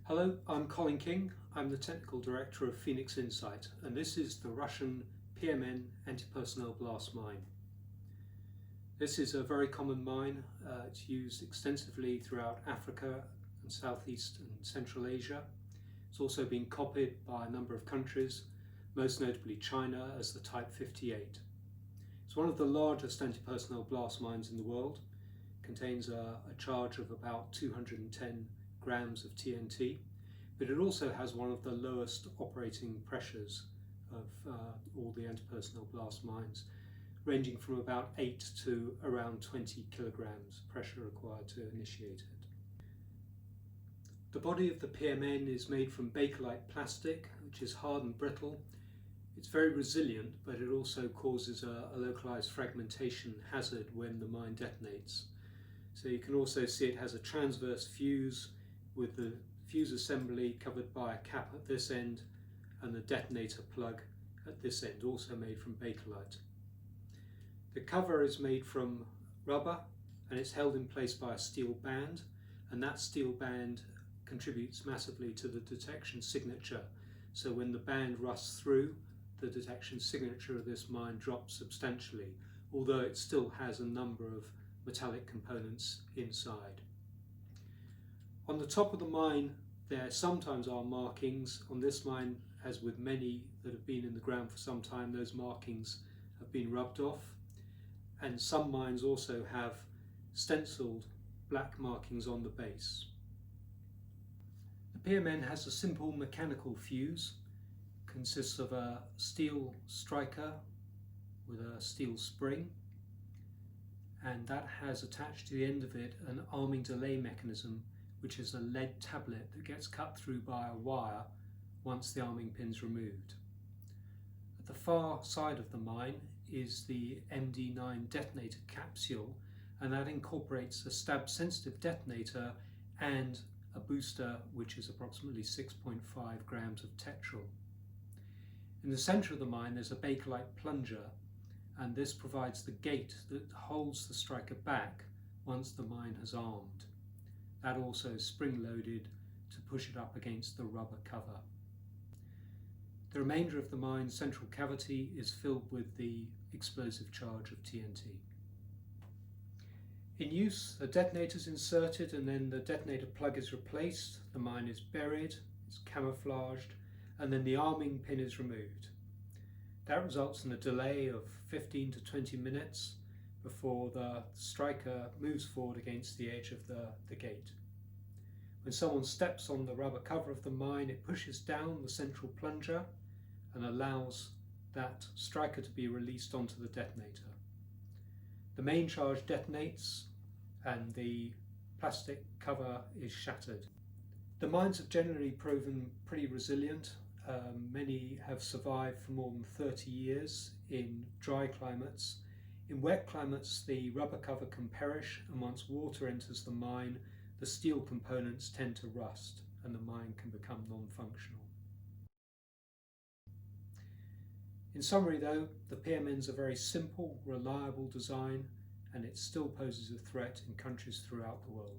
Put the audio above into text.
Hello, I'm Colin King. I'm the Technical Director of Fenix Insight, and this is the Russian PMN anti-personnel blast mine. This is a very common mine. It's used extensively throughout Africa and Southeast and Central Asia. It's also been copied by a number of countries, most notably China, as the Type 58. It's one of the largest anti-personnel blast mines in the world. It contains a charge of about 210 grams of TNT, but it also has one of the lowest operating pressures of all the anti-personnel blast mines, ranging from about 8 to around 20 kilograms pressure required to initiate it. The body of the PMN is made from bakelite plastic, which is hard and brittle. It's very resilient, but it also causes a localized fragmentation hazard when the mine detonates. So you can also see it has a transverse fuse with the fuse assembly covered by a cap at this end and the detonator plug at this end, also made from bakelite. The cover is made from rubber and it's held in place by a steel band, and that steel band contributes massively to the detection signature. So when the band rusts through, the detection signature of this mine drops substantially, although it still has a number of metallic components inside. On the top of the mine there sometimes are markings. On this mine, as with many that have been in the ground for some time, those markings have been rubbed off, and some mines also have stenciled black markings on the base. The PMN has a simple mechanical fuse. It consists of a steel striker with a steel spring, and that has attached to the end of it an arming delay mechanism, which is a lead tablet that gets cut through by a wire once the arming pin's removed. At the far side of the mine is the MD9 detonator capsule, and that incorporates a stab sensitive detonator and a booster which is approximately 6.5 grams of tetrol. In the centre of the mine there's a bakelite plunger, and this provides the gate that holds the striker back once the mine has armed. That also is spring-loaded to push it up against the rubber cover. The remainder of the mine's central cavity is filled with the explosive charge of TNT. In use, a detonator is inserted and then the detonator plug is replaced, the mine is buried, it's camouflaged, and then the arming pin is removed. That results in a delay of 15 to 20 minutes before the striker moves forward against the edge of the gate. When someone steps on the rubber cover of the mine, it pushes down the central plunger and allows that striker to be released onto the detonator. The main charge detonates and the plastic cover is shattered. The mines have generally proven pretty resilient. Many have survived for more than 30 years in dry climates. In wet climates, the rubber cover can perish, and once water enters the mine, the steel components tend to rust and the mine can become non-functional. In summary though, the PMN is a very simple, reliable design, and it still poses a threat in countries throughout the world.